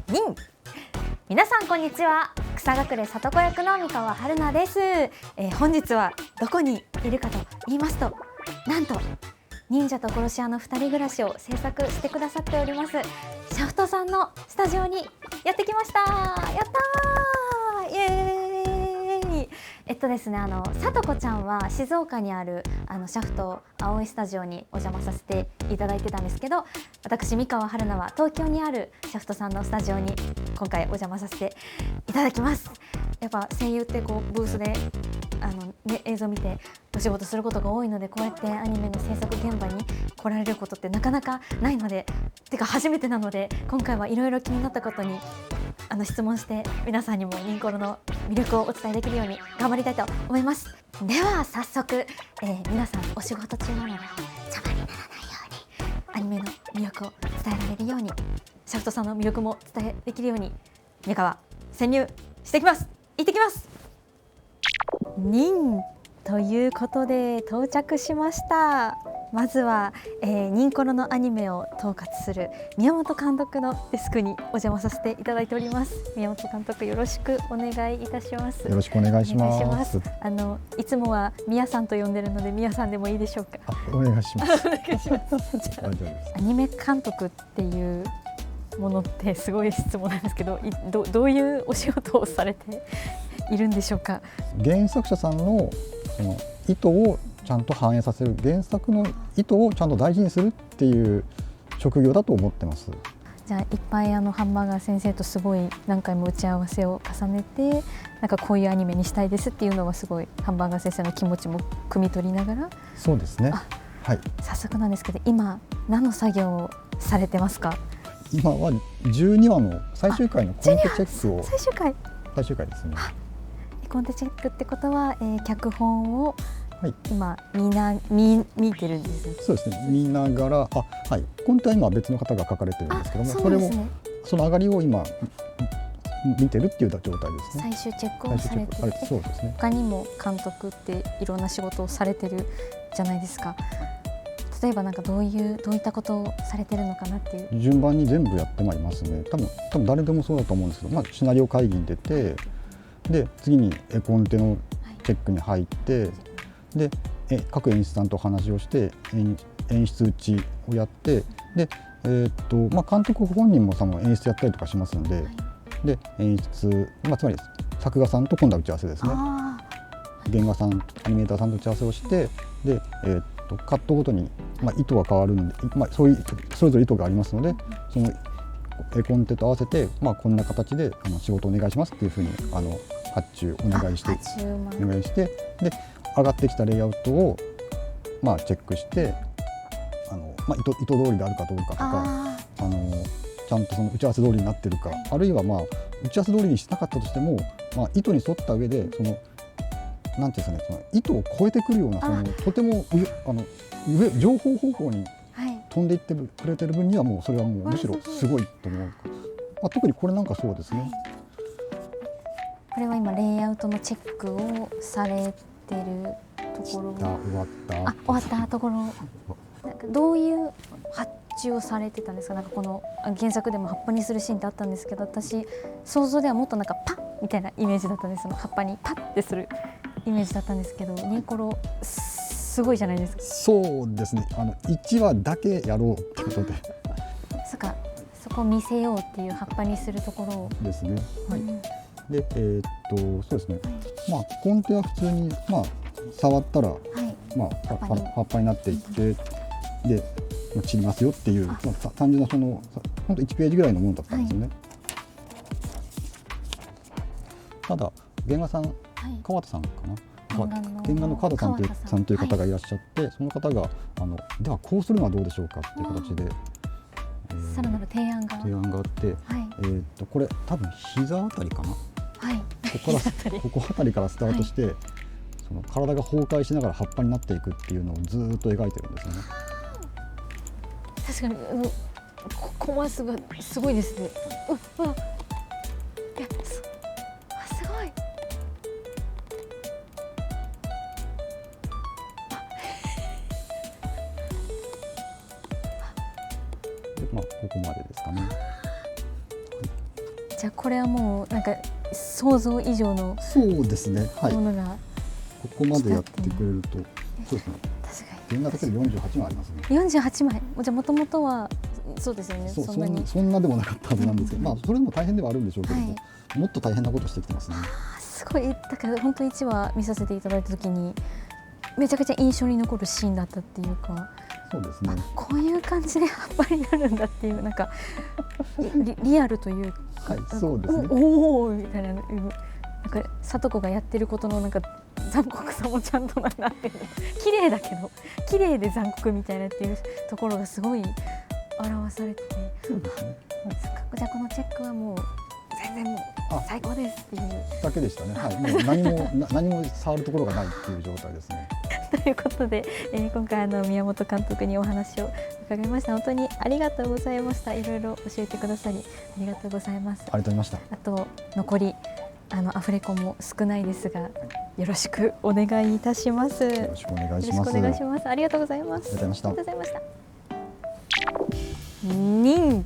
ニン。皆さんこんにちは。草隠れ里子役の三河春菜です。本日はどこにいるかと言いますと、なんと忍者と殺し屋の2人暮らしを制作してくださっておりますシャフトさんのスタジオにやってきました。やったー、イエーイ。ですね、さとこちゃんは静岡にあるシャフト青いスタジオにお邪魔させていただいてたんですけど、私三河春菜は東京にあるシャフトさんのスタジオに今回お邪魔させていただきます。やっぱ声優ってこうブースで映像見てお仕事することが多いので、こうやってアニメの制作現場に来られることってなかなかないので、てか初めてなので、今回はいろいろ気になったことに質問して皆さんにもニンコロの魅力をお伝えできるように頑張りたいと思います。では早速、皆さんお仕事中なので邪魔にならないようにアニメの魅力を伝えられるように、シャフトさんの魅力も伝えできるように三河潜入してきます。行ってきます。ニンということで到着しました。まずは、ニンコロのアニメを統括する宮本監督のデスクにお邪魔させていただいております。宮本監督、よろしくお願いいたします。よろしくお願いします。いつもは宮さんと呼んでるので宮さんでもいいでしょうか。お願いします。お願いします。じゃあアニメ監督っていうものってすごい質問なんですけど、どういうお仕事をされているんでしょうか。原作者さんのその意図をちゃんと反映させる、原作の意図をちゃんと大事にするっていう職業だと思ってます。じゃあいっぱいハンバーガー先生とすごい何回も打ち合わせを重ねて、なんかこういうアニメにしたいですっていうのはすごいハンバーガー先生の気持ちも汲み取りながら。そうですね。はい。早速なんですけど、今何の作業をされてますか。今は12話の最終回のコンテチェックを。最終回ですね。コンテチェックってことは、脚本をはい、今見てるんですね。そうですね。見ながら、はい。コンテは今別の方が書かれてるんですけども、それもその上がりを今見てるっていう状態ですね。最終チェックをされていて、そうですね。他にも監督っていろんな仕事をされてるじゃないですか。例えばなんかどういったことをされてるのかなっていう。順番に全部やってまいりますね。多分誰でもそうだと思うんですけど、シナリオ会議に出て、で次に絵コンテのチェックに入って、で各演出さんと話をして演出打ちをやって、で、監督本人も演出やったりとかしますので、で演出、つまり作画さんと今度は打ち合わせですね。原画さん、アニメーターさんと打ち合わせをして、で、カットごとに、意図が変わるんで、それぞれ意図がありますので、その絵コンテと合わせて、こんな形で仕事お願いしますっていうふうに発注お願いして、で上がってきたレイアウトをチェックして、意図通りであるかどうかとか、ちゃんとその打ち合わせ通りになってるか、あるいは打ち合わせ通りにしなかったとしても、意図に沿った上でなんていうんですかね、その意図を超えてくるようなとても情報方向に飛んでいってくれてる分にはもうそれはもうむしろすごいと思う。特にこれなんかそうですね。これは今レイアウトのチェックをされてるところ。終わったところ。なんかどういう発注をされてたんですか。なんかこの原作でも葉っぱにするシーンってあったんですけど、私想像ではもっとなんかパッみたいなイメージだったんです。葉っぱにパッってするイメージだったんですけど、ニンコロすごいじゃないですか。そうですね。1話だけやろうってことで。そこを見せようっていう葉っぱにするところをですね。はい。で、そうですね。コンテは普通に触ったら、葉っぱになっていって、で散りますよっていう、単純な本当1ページぐらいのものだったんですよね。ただ原画さん、川田さんかな。原画の川田さんという方がいらっしゃって、その方がではこうするのはどうでしょうかっていう形で。さらなる提案があって、これ多分膝あたりかな。ここあたりからスタートして、その体が崩壊しながら葉っぱになっていくっていうのをずっと描いてるんですよね。確かにコマ数がすごいですね。すごい。ここまでですかね。じゃあこれはもうなんか想像以上のそうですね、はい、ものが、ここまでやってくれると、そうですね、確か原画だけで48枚ありますね。に48枚、じゃあもともとはそうですよね。そそんなにそんなでもなかったはずなんですけど、まあそれでも大変ではあるんでしょうけども、はいもっと大変なことしてきてますね。すごい、だから本当1話見させていただいた時にめちゃくちゃ印象に残るシーンだったっていうか、そうですね。こういう感じで葉っぱになるんだっていう、なんかリアルというか、はい、そうですね。おおみたいな、なんか里子がやってることのなんか残酷さもちゃんとなんていうの、綺麗だけど綺麗で残酷みたいなっていうところがすごい表されてて、そうですね。じゃあこのチェックはもう全然もう最高ですっていうだけでしたね。はい、もう何も触るところがないっていう状態ですね。ということで、今回宮本監督にお話を伺いました。本当にありがとうございました。いろいろ教えてくださりありがとうございます。ありがとうございました。あと残りアフレコも少ないですが、よろしくお願いいたします。よろしくお願いします。よろしくお願いします。ありがとうございます。ありがとうございました。ありがとうございました。忍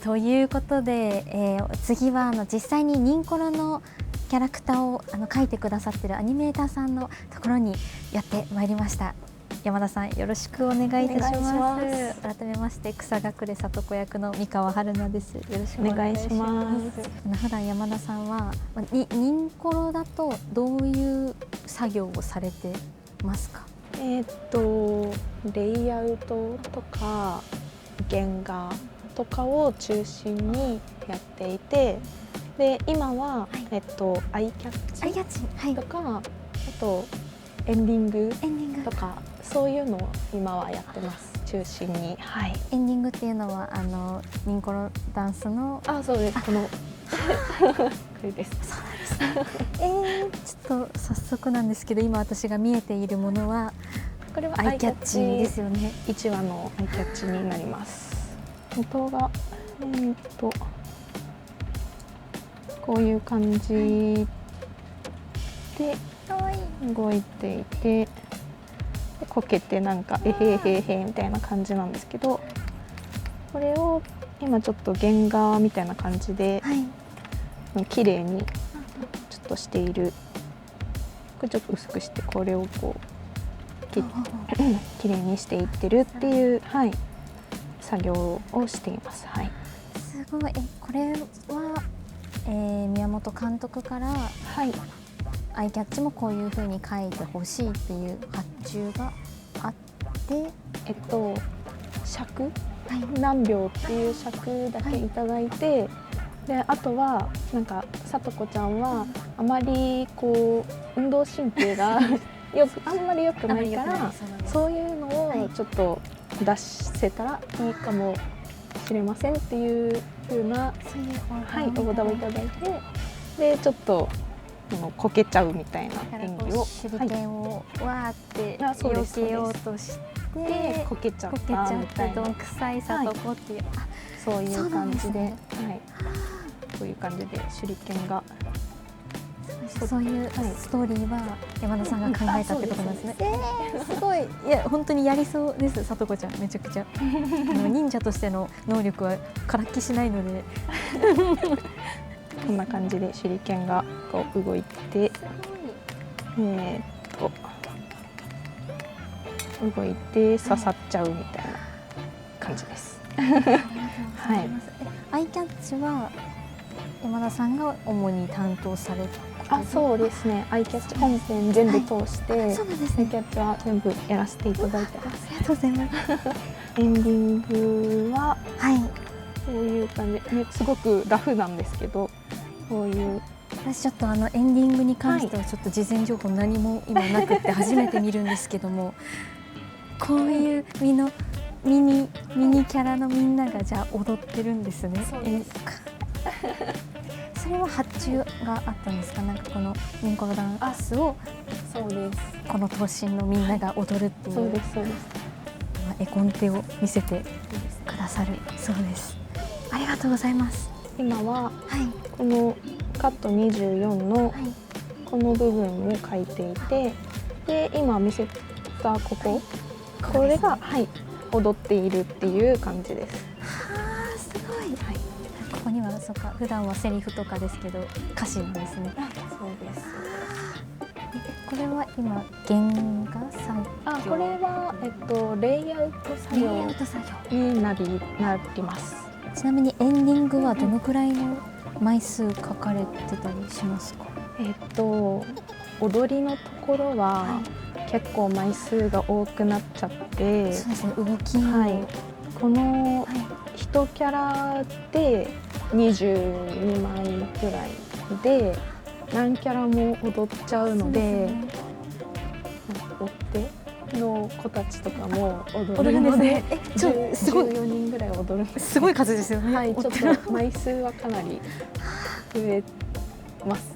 ということで、次は実際にニンコロのキャラクターを描いてくださっているアニメーターさんのところにやってまいりました。山田さん、よろしくお願いいたします。改めまして草隠里子役の三河春菜です。よろしくお願いします。普段山田さんはニンコロだとどういう作業をされてますか？レイアウトとか原画とかを中心にやっていて、で今は、アイキャッチとか、あとエンディングとかそういうのを今はやってます、中心に。はい。エンディングっていうのはニンコロダンスの、そうです。このこれです。そうなんですね。ちょっと早速なんですけど、今私が見えているものはこれはアイキャッチですよね。1話のアイキャッチになります。元がこういう感じで動いていて、こけてなんかえへへへみたいな感じなんですけど、これを今ちょっと原画みたいな感じで綺麗にちょっとしている。これちょっと薄くして、これをこう綺麗にしていってるっていう、はい、作業をしています。はい。すごい。これは、宮本監督から、はい、アイキャッチもこういう風に描いてほしいっていう発注があって、尺、何秒っていう尺だけいただいて、であとはなんか里子ちゃんはあまりこう運動神経があんまり良くないから、そういうのをちょっと出せたらいいかもしれませんっていう風な、はい、オーダーをいただいて、でちょっとこけちゃうみたいな演技を、手裏剣をわーって避けようとしてこけちゃったみたいな、どんくさい里子っていう、そういう感じで、はい、こういう感じで手裏剣が。そういうストーリーは山田さんが考えたってことなんですね。すごい。いや本当にやりそうです、里子ちゃん。めちゃくちゃ忍者としての能力はからっきしないのでこんな感じで手裏剣がこう動いて、動いて刺さっちゃうみたいな感じです。はい。アイキャッチは山田さんが主に担当された。そうですね。アイキャッチ本編全部通して、そうなんですね。アイキャッチは全部やらせていただいてます。ありがとうございます。エンディングはこういう感じ、すごくラフなんですけど、こういう。私ちょっとエンディングに関してはちょっと事前情報何も今なくって初めて見るんですけども、こういうミニキャラのみんながじゃあ踊ってるんですね。そうです。それは発注があったんですか？なんかこのニンコロダンスをそうです。この頭身のみんなが踊るっていう、そうですそうです。絵コンテを見せてくださるそうです。ありがとうございます。今はこのカット24のこの部分を描いていて、で今見せたこれが踊っているっていう感じです。すごい。こにはそうか、普段はセリフとかですけど歌詞なんですね。そうです。これは今原画作業。これはレイアウト作業レイアウト作業。になります。ちなみにエンディングはどのくらいの枚数書かれてたりしますか？踊りのところは結構枚数が多くなっちゃって、そうですね、動きはい、この1キャラで22枚ぐらいで何キャラも踊っちゃうので、追っ手の子たちとかも踊るので、すごい14人ぐらい踊るんです。すごい数ですよね。はい、ちょっと枚数はかなり増えます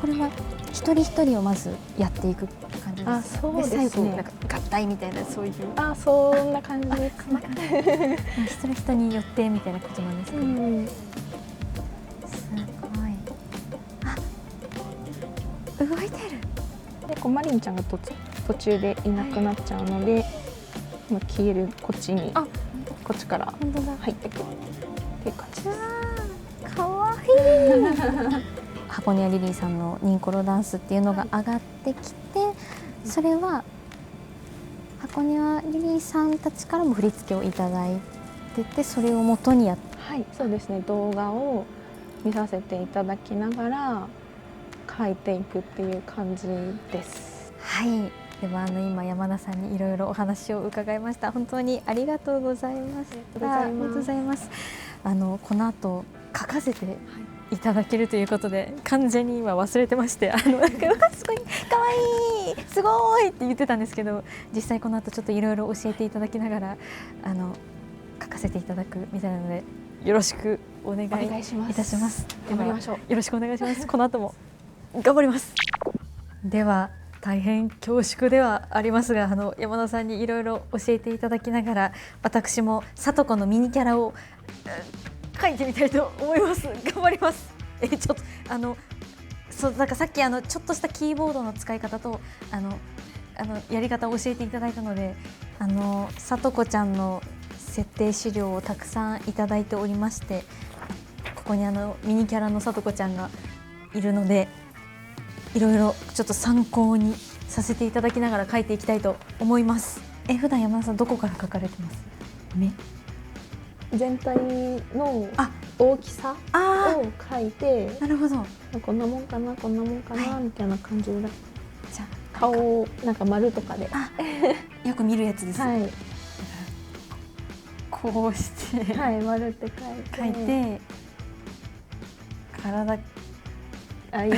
これは一人一人をまずやっていく感じですか？そうですね。最後なんか合体みたいな、そういう。そんな感じですね。一人人によってみたいなことなんですか？すごい。動いてる。でマリンちゃんが途中でいなくなっちゃうので、消えるこっちに、こっちから入ってくるっていう感じです。かわいい。箱庭リリーさんのニンコロダンスっていうのが上がってきて、それは箱庭リリーさんたちからも振り付けをいただいてて、それを元にやって。はい、そうですね。動画を見させていただきながら描いていくっていう感じです。はい。では今山田さんにいろいろお話を伺いました。本当にありがとうございました。ありがとうございます。この後書かせていただけるということで、完全に今忘れてまして、なんかすごい可愛い、すごいって言ってたんですけど、実際この後ちょっといろいろ教えていただきながら書かせていただくみたいなので、よろしくお願いいたします。頑張りましょう。よろしくお願いします。この後も頑張ります。では大変恐縮ではありますが、山田さんにいろいろ教えていただきながら、私も聡子のミニキャラを描いてみたいと思います。頑張ります。ちょっとなんかさっきちょっとしたキーボードの使い方とやり方を教えていただいたので、聡子ちゃんの設定資料をたくさんいただいておりまして、ここにミニキャラの聡子ちゃんがいるので、いろいろちょっと参考にさせていただきながら描いていきたいと思います。普段山田さんどこから描かれてます？目？全体の大きさを描いて、なるほど。こんなもんかな、こんなもんかな、みたいな感じで、じゃあ顔をなんか丸とかで、よく見るやつです。はい、こうして、はい、丸って描いて、体い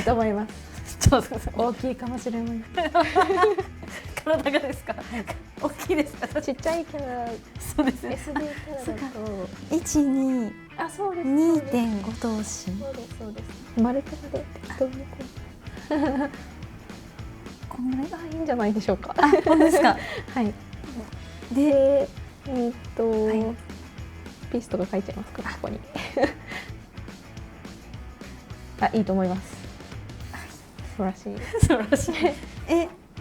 いと思います。ちょっと大きいかもしれない。体がですか？大きいですか？ちっちゃいキャラ、そうですね。 SD キャラだと1、2、そうです。2.5 頭身。そうです。丸キャラで適当にこんぐらいいいんじゃないでしょうか。本当ですか？はい。で、ピースとか書いちゃいますか、ここに。いいと思います。素晴らしい。素晴らしい。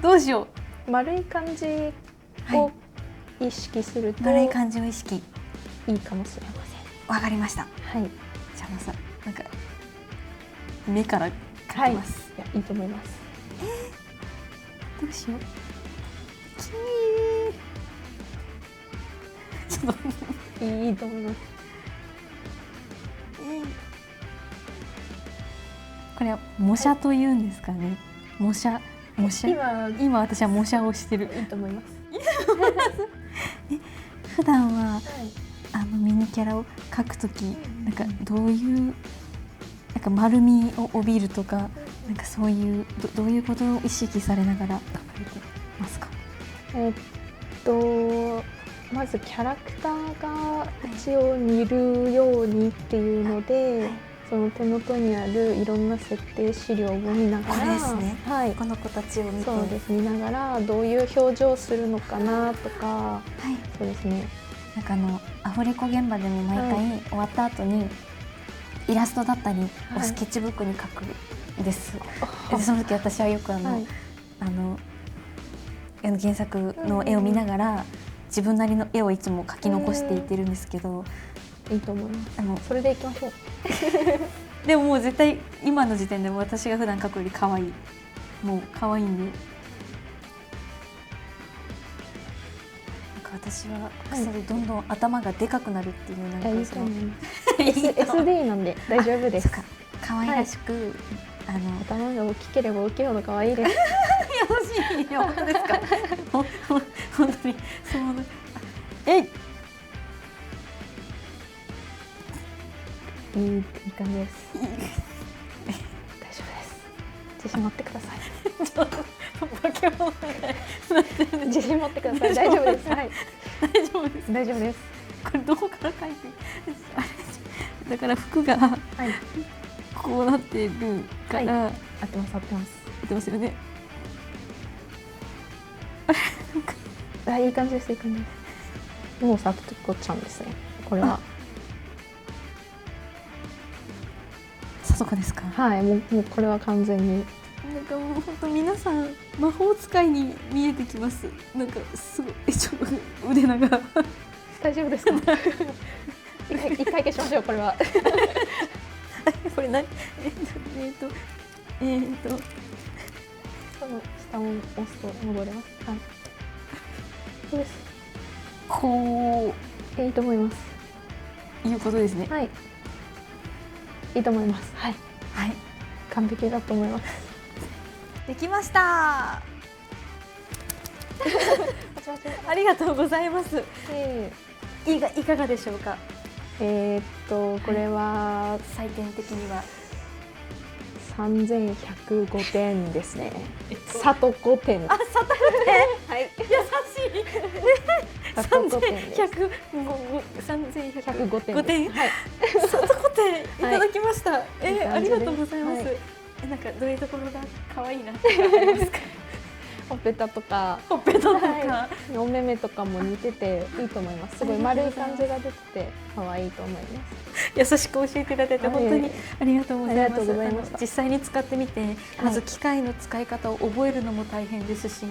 どうしよう。丸い感じを意識すると、丸い感じを意識いいかもしれません。わかりました。はい。じゃあまずなんか目から描きます。いいと思います。どうしよう。ちょっといいと思います。これは模写というんですかね。模写。今私は模写をしてる。いいと思います。普段は、ミニキャラを描くとき、なんかどういうなんか丸みを帯びるとか、なんかそういうどういうことを意識されながら描かれてますか？まずキャラクターが一応似るようにっていうので、その手元にあるいろんな設定資料を見ながら、これですね。はい、この子たちを見て、そうです、見ながらどういう表情をするのかなとか、はい、そうですね。なんかアフレコ現場でも毎回終わった後にイラストだったりをスケッチブックに書くんです。でその時私はよく原作の絵を見ながら自分なりの絵をいつも描き残していってるんですけど、いいと思います。それでいきましょう。でももう絶対今の時点でも私が普段描くより可愛い。もう可愛いんで。なんか私は草でどんどん頭がでかくなるっていうなんかいいと思います。SD なんで大丈夫です。可愛らしく、頭が大きければ大きいほど可愛いです。優しいよ、本当ですか。本当にそうな。いい感じです。大丈夫です。自信持ってください。化け物みたい。自信持ってください。大丈夫です。はい。大丈夫です。大丈夫です。これどこから書いて。だから服がこうなってるから。合ってます。合ってますよね。いい感じです。いい感じです。もうさとこちゃんですね。これは。さとこですか。はい。もうこれは完全に。なんかもう本当皆さん魔法使いに見えてきます。なんかすごいちょっと腕長。大丈夫ですか。一回消しましょう。これは。これ何？下を押すと戻れます。はい。そうです。こういいと思います。いうことですね。はい。いいと思います。はい。はい。完璧だと思います。できました。ありがとうございます。いかがでしょうか。これは採点的には3105点ですね。さとこ点。さとこ点。はい。優しい。3105点。はい。さとこ点いただきました。ありがとうございます。なんかどういうところが可愛いなってありますか。ほっぺたとか、お目目とかも似てていいと思います。すごい丸い感じが出てて可愛いと思います。優しく教えていただいて本当にありがとうございます。す。実際に使ってみて、まず機械の使い方を覚えるのも大変ですし、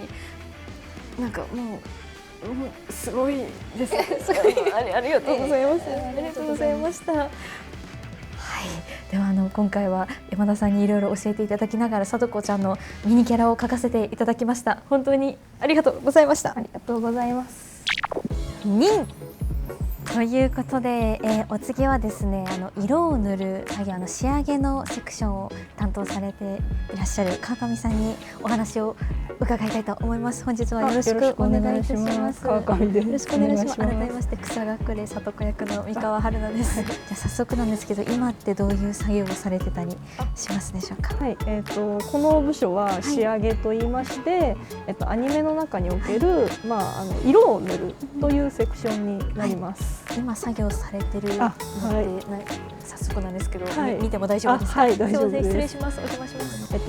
なんかもうすごいです。ありがとうございます。ありがとうございました。はい、では今回は山田さんにいろいろ教えていただきながらさとこちゃんのミニキャラを描かせていただきました。本当にありがとうございました。ありがとうございます。ということで、お次はですね色を塗る作業仕上げのセクションを担当されていらっしゃる川上さんにお話を伺いたいと思います。本日はよろしくお願いいたします。川上です。よろしくお願いします。改めまして草隠れ里子役の三河春菜です。じゃあ早速なんですけど、今ってどういう作業をされてたりしますでしょうか。はい、この部署は仕上げと言いまして、アニメの中における色を塗るというセクションになります。今作業されてるので、早速なんですけど、見ても大丈夫ですか。はい、大丈夫です。失礼します。お邪魔しま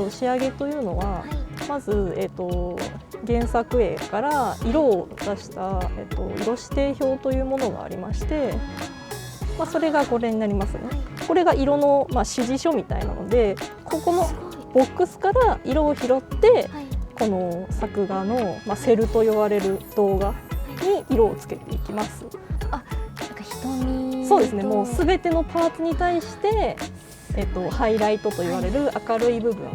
す。仕上げというのは、まず原作絵から色を出した色指定表というものがありまして、それがこれになりますね。これが色の指示書みたいなので、ここのボックスから色を拾って、この作画のセルと呼ばれる動画に色をつけていきます。そうですね。もうすべてのパーツに対して、ハイライトと言われる明るい部分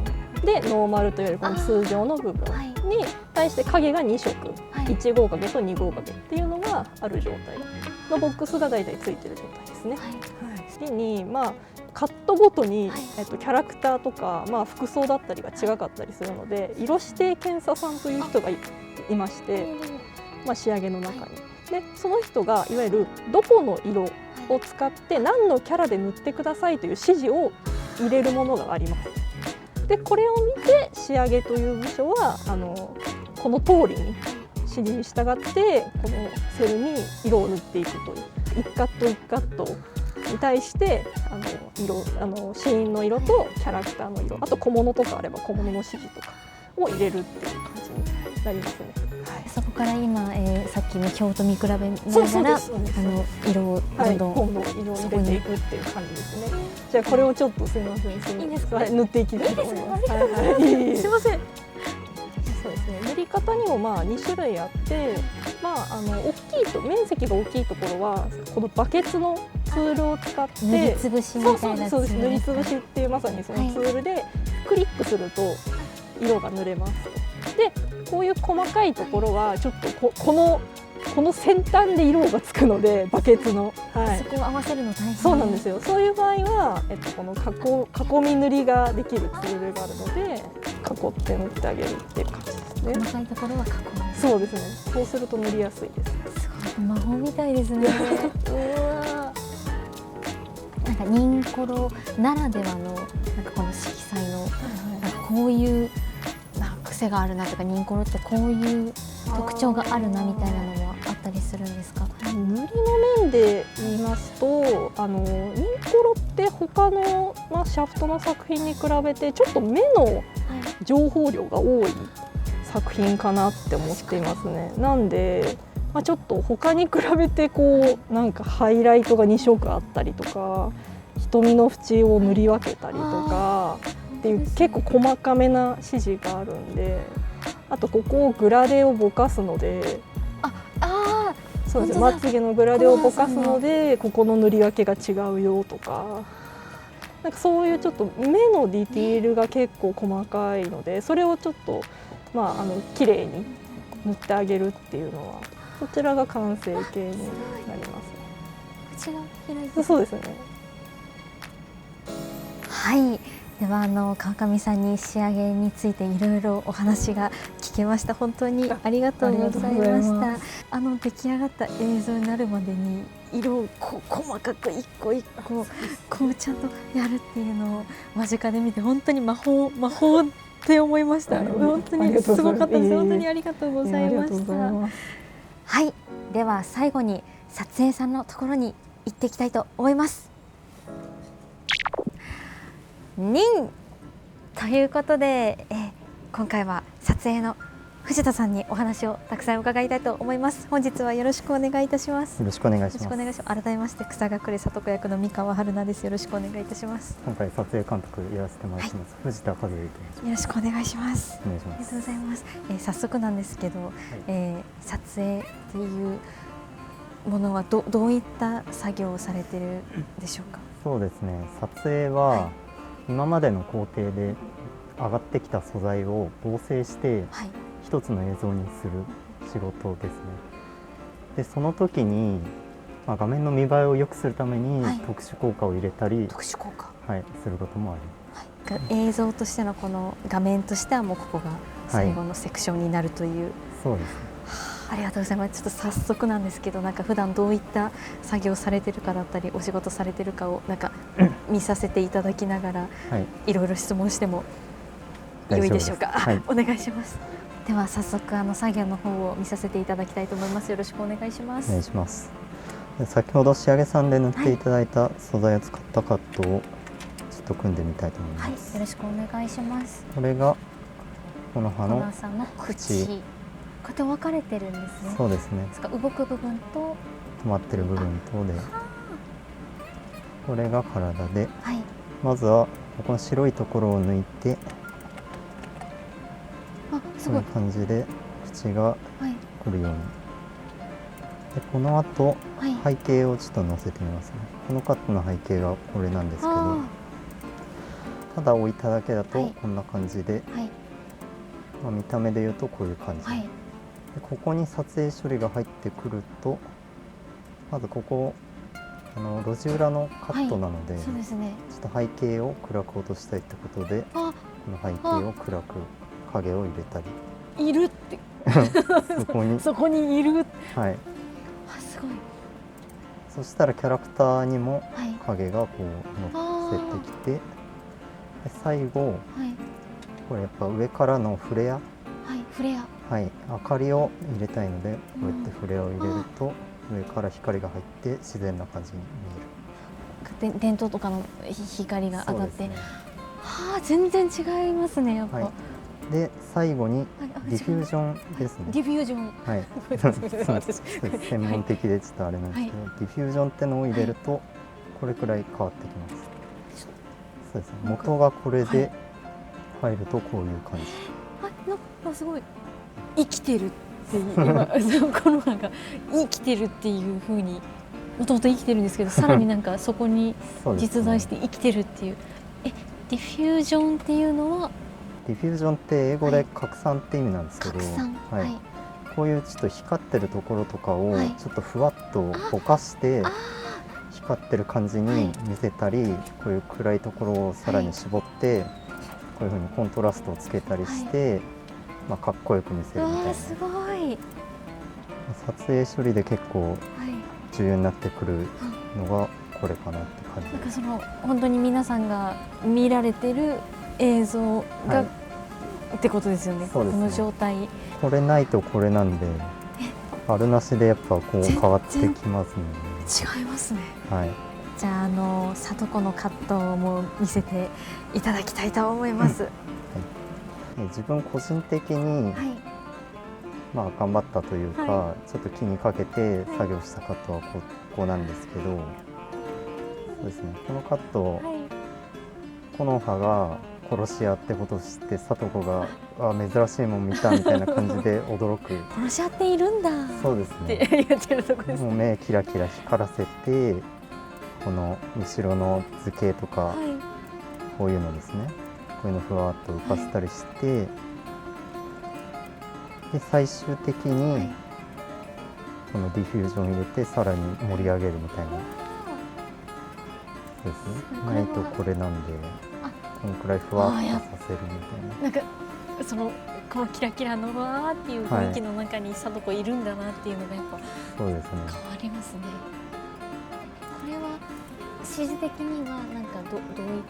で、ノーマルといわれるこの通常の部分に対して影が2色、1号影と2号影っていうのがある状態のボックスがだいたいついてる状態ですね。次にカットごとに、キャラクターとか、服装だったりが違かったりするので、色指定検査さんという人がいまして、仕上げの中に。でその人がいわゆるどこの色を使って何のキャラで塗ってくださいという指示を入れるものがあります。でこれを見て仕上げという部署はこの通りに指示に従ってこのセルに色を塗っていくという1カット1カットに対してシーンの色とキャラクターの色、あと小物とかあれば小物の指示とかを入れるっていう感じになりますね。そこから今、さっきの表と見比べながら色をどんどん色を入れていくっていう感じですね。じゃあこれをちょっすみません、いいですか、塗っていきたいと思います。すみません。そうですね。塗り方にも2種類あって、大きいと面積が大きいところはこのバケツのツールを使って塗りつぶしみたいなそうです塗りつぶし。しっていうまさにそのツールでクリックすると色が塗れますと。でこういう細かいところはちょっとこの先端で色がつくのでバケツの、はいそ、こを合わせるの大変。そうなんですよ。そういう場合は、この囲み塗りができるツールがあるので囲って塗ってあげるっていう感じですね。細かいところは加工。そうですね。そうすると塗りやすいです。すごい魔法みたいですね。うわ。なんかニンコロならではのなんかこの色彩のなんかこういうなんか癖があるなとか、ニンコロってこういう特徴があるなみたいなのもあったりするんですか？塗りの面で言いますと、ニンコロって他の、シャフトの作品に比べてちょっと目の情報量が多い作品かなって思っていますね。なんで、ちょっと他に比べてこうなんかハイライトが2色あったりとか、瞳の縁を塗り分けたりとかっていう結構細かめな指示があるんで、あとここをグラデをぼかすので、あそうですね、本当だまつげのグラデをぼかすのでここの塗り分けが違うよとか、なんかそういうちょっと目のディティールが結構細かいので、それをちょっと綺麗に塗ってあげるっていうのは、こちらが完成形になります。口が開いて。そうですね。はい。では川上さんに仕上げについていろいろお話が聞けました。本当にありがとうございましありがとうございた。出来上がった映像になるまでに色を細かく一個一個こうちゃんとやるっていうのを間近で見て本当に魔法って思いました。本当にすごかったです。本当にありがとうございました。はい。では最後に撮影さんのところに行っていきたいと思います。ということで、今回は撮影の藤田さんにお話をたくさん伺いたいと思います。本日はよろしくお願いいたします。よろしくお願いします。改めまして草隠れ里子役の三河春菜です。よろしくお願いいたします。今回撮影監督やらせてもらってます、藤田和之と申します。よろしくお願いします。お願いします。ありがとうございます。早速なんですけど、撮影っていうものはどういった作業をされてるでしょうか？そうですね。撮影は、今までの工程で上がってきた素材を合成して一つの映像にする仕事ですね。でその時に、画面の見栄えを良くするために特殊効果を入れたり、特殊効果、することもあります。映像としてのこの画面としてはもうここが最後のセクションになるという、そうですね。ありがとうございます。ちょっと早速なんですけど、なんか普段どういった作業されてるかだったりお仕事されてるかをなんか見させていただきながら、いろいろ質問しても良いでしょうか？お願いします。では早速作業の方を見させていただきたいと思います。よろしくお願いします。お願いします。先ほど仕上げさんで塗っていただいた素材を使ったカットをちょっと組んでみたいと思います。よろしくお願いします。これがこの葉の口。こうやって分かれてるんですね。そうですね。動く部分と止まってる部分とで、これが体で、まずはこの白いところを抜いて、こういう感じで縁が来るように。でこの後、背景をちょっと乗せてみますね。このカットの背景がこれなんですけど、ただ置いただけだとこんな感じで、見た目で言うとこういう感じ。でここに撮影処理が入ってくると、まずここ路地裏のカットなので、ちょっと背景を暗く落としたいってことで、この背景を暗く影を入れたり。いるってそこにいる。すごい。そしたらキャラクターにも影がこう乗せてきて、で最後、これやっぱ上からのフレア、明かりを入れたいので、こうやってフレアを入れると上から光が入って自然な感じに見える。電灯とかの光が当たって、全然違いますね、やっぱ。で最後にディフュージョンですね。ディフュージョン。専門的でちょっとあれなんですけど、ディフュージョンってのを入れるとこれくらい変わってきます。そうですね。元がこれで入るとこういう感じ。なんかすごい生きてるっていう、今この葉が生きてるっていう風にもともと生きてるんですけど、さらになんかそこにそうですね実在して生きてるっていう。ディフュージョンっていうのはディフュージョンって英語で拡散って意味なんですけど、拡散、はいはい、こういうちょっと光ってるところとかをはいちょっとふわっとぼかして光ってる感じに見せたり、こういう暗いところをさらに絞ってこういうふうにコントラストをつけたりして、まあ、かっこよく見せるみたいな。すごい、撮影処理で結構はい、重要になってくるのがこれかなって感じなんかです。その本当に皆さんが見られてる映像が、はいってことですよね。そうですねこの状態。これないとこれなんで、あるなしでやっぱこう変わってきますね。違いますね。はい。じゃあ里子のカットも見せていただきたいと思います。で自分個人的に、はい、まあ頑張ったというか、はちょっと気にかけて作業したカットはここなんですけど、そうですね。このカット、はい、木の葉が殺し屋ってことを知って里子が珍しいもん見たみたいな感じで驚く。殺し合っているんだそうですってね。言ってるとこです。もう目キラキラ光らせて、この後ろの図形とか、はい、こういうのですね。こういうのふわっと浮かせたりして、で最終的にこのディフュージョン入れてさらに盛り上げるみたいな。そうですね。これはないとこれなんで、このくらいふわっとさせるみたいな。なんかこのキラキラのわーっていう雰囲気の中に里子いるんだなっていうのがやっぱそうですね。変わりますね。これは指示的にはなんかどういっ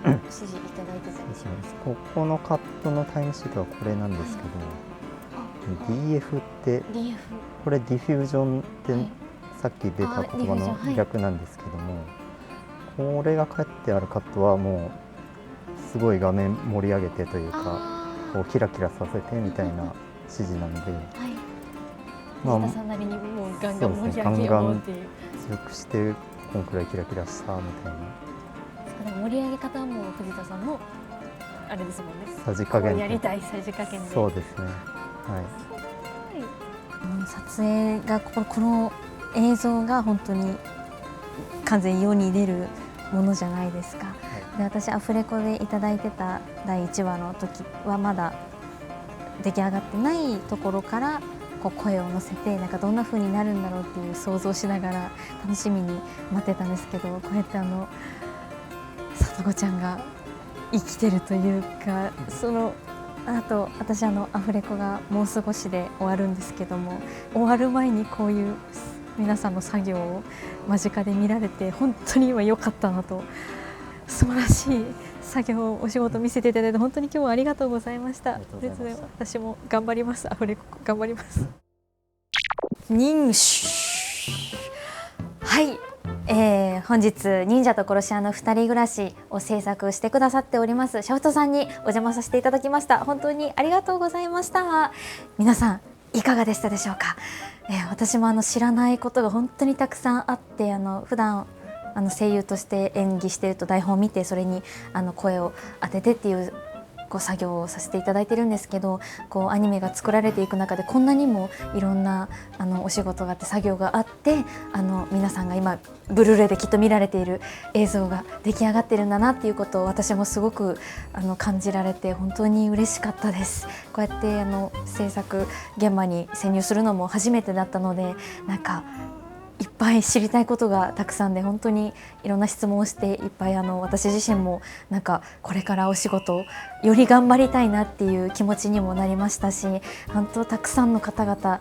た指示いただいてたんですか。ここのカットのタイムシートはこれなんですけど、DF って DF、これディフュージョンってはい、さっき出た言葉のはい逆なんですけども、これが書いてあるカットはもうすごい画面盛り上げてというか、こうキラキラさせてみたいな指示なんで、はい、まあ藤田さんなりにもうガンガン盛り上げようっていう。強くしてこんくらいキラキラしたみたいなだから盛り上げ方も藤田さんのあれですもんね。さじ加減こうやりたいさじ加減で。そうですね。はい。撮影がこの映像が本当に完全に世に出るものじゃないですか。で私アフレコでいただいてた第1話の時はまだ出来上がってないところからこう声を乗せてなんかどんな風になるんだろうっていう想像しながら楽しみに待ってたんですけど、こうやって里子ちゃんが生きてるというか、あと私アフレコがもう少しで終わるんですけども、終わる前にこういう皆さんの作業を間近で見られて本当に今良かったなと、素晴らしい作業お仕事見せていただいて本当に今日はありがとうございました。私も頑張ります。アフレコ頑張ります。忍酒、はい、本日忍者と殺し屋の2人暮らしを制作してくださっておりますシャフトさんにお邪魔させていただきました。本当にありがとうございました。皆さんいかがでしたでしょうか。私も知らないことが本当にたくさんあって、普段声優として演技していると台本を見てそれに声を当ててっていう作業をさせていただいてるんですけど、アニメが作られていく中でこんなにもいろんなお仕事があって作業があって、皆さんが今ブルーレイできっと見られている映像が出来上がってるんだなっていうことを私もすごく感じられて本当に嬉しかったです。こうやって制作現場に潜入するのも初めてだったので、なんかいっぱい知りたいことがたくさんで本当にいろんな質問をしていっぱい私自身もなんかこれからお仕事をより頑張りたいなっていう気持ちにもなりましたし、本当たくさんの方々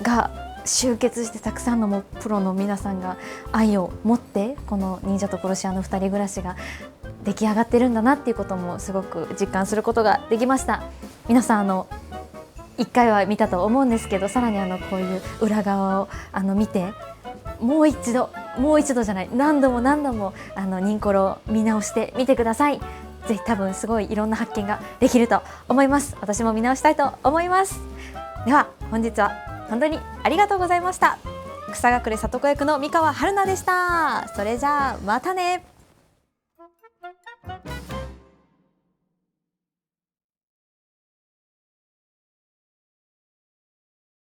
が集結してたくさんのプロの皆さんが愛を持ってこの忍者と殺し屋の2人暮らしが出来上がってるんだなっていうこともすごく実感することができました。皆さん1回は見たと思うんですけど、さらにこういう裏側を見てもう一度じゃない何度も忍コロを見直してみてください。ぜひ多分すごいいろんな発見ができると思います。私も見直したいと思います。では本日は本当にありがとうございました。草隠れ里子役の三河春菜でした。それじゃあまたね。